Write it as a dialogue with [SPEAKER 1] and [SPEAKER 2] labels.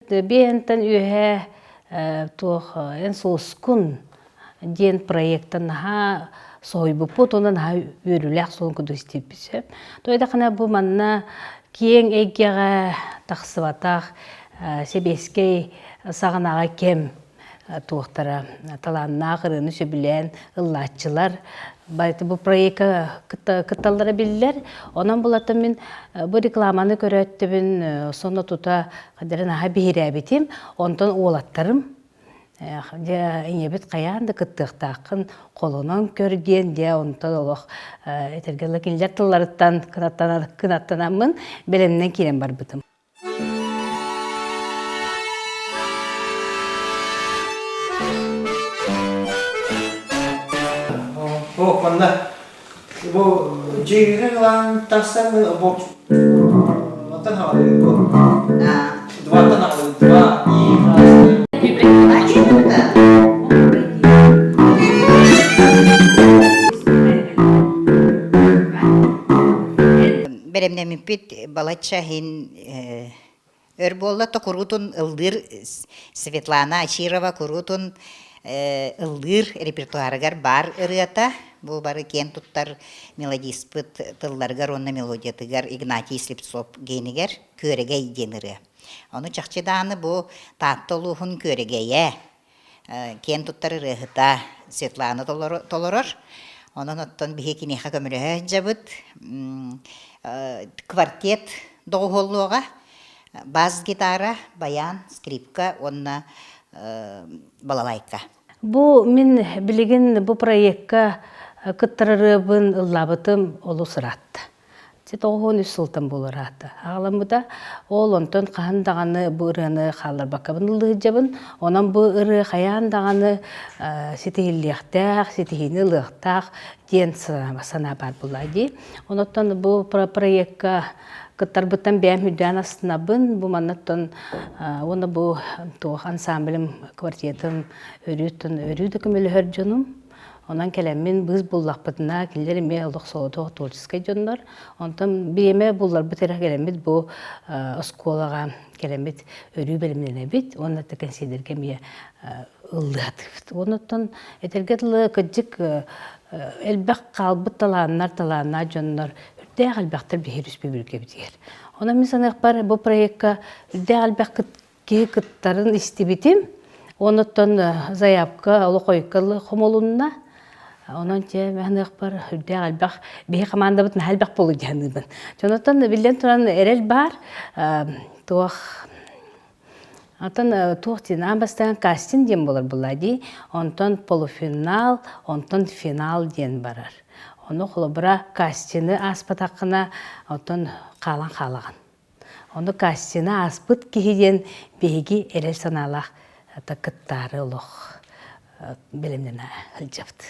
[SPEAKER 1] Бентен үе тух en соскун ден проекттан ха сойбупут онан ха үрүләк сон кудустипсе. Тойда кана бу манна киен эгеге таксыбатах себескей сагынага кем туохтара таланна кырыны сөбүлен ыллаатчылар байты бу проектка кытталлары биллер. Онан булатын мен бу рекламаны көрөттүбүн сону тута кадерин ха бирәбитим. Онтон уолаттарым Инебит каянды кыттыктакын колунан көрген де онтон олох этергеле кинлер тылларыттан кынаттанамын белемнен кирен барбытым.
[SPEAKER 2] Bu ciri lan tasam bu vatan havalı bu. Vatan havalı dua iyi.
[SPEAKER 3] Беремне мипит балача хин örbolla to kurutun ıldır Svetlana Achirova kurutun ылдыр репертуарыгар бар ырыата. Бу бары кен туттар мелодиспыт тылларгар онна мелодиятыгар Игнатий Слепцов гейнигер көреге иденыры. Оны чакчыдааны бу таттолухун көрегее кен туттар ырыгыта Светлана толорор. Онон оттон бихекинеха көмөрөһө жабыт квартет доголлуга бас гитара, баян, скрипка, онна балалайка.
[SPEAKER 1] Бу мен билеген бу проектка кыттырырыбын ыллабытым олу сыратты. Тоғын үсілтім болыр аты. Ағаламыда ол онтон қағандағаны бұ ұрыны қалар бақабын ұлығы жабын. Онан бұ ұры қаяндағаны сетігіліқтақ, сетігіні ұлықтақ ден сана бар бұлады. Онаттан бұ проектка кыттар бұттан бәм хүдән астынабын. Бұ манаттан оны бұ ансамблім квартетім өрі дүкімілі хөр жонum. Ondan kelemmin biz bullakpıdına killerime oluk soğuduğu tolçiskay jonlar. Ondan birime bullar bıtıra kelemmit bu oskolağa kelemmit örü bölümlerine bit. Ondan da konsidergemiye ıllıhatıfıt. Ondan etergetli kıcık elbaq kalbıt talanlar jonlar. Ürdəğ elbaqtır bir herüs bir bölge bitiyer. Ondan misanıq var bu proyekka ürdəğ elbaq kıttarın istibitim. Ondan zayapka oluk koykalı komolunna. Ondan çe məhnıq бар ürdəğ elbaq bir komanda butun elbaq bolu janıbın. Jonathan bilən turan erel bar tuğ Ondan tuğ tinan bastan casting diyen bolur buladi. Ondan polufinal, ondan final diyen barar. Onu xolobra casting'i aspıt haqqına ondan qalağın. Onu casting'i aspıt kihiden begi erel sanalaq takıttarı oluq bilimden hılcaptı.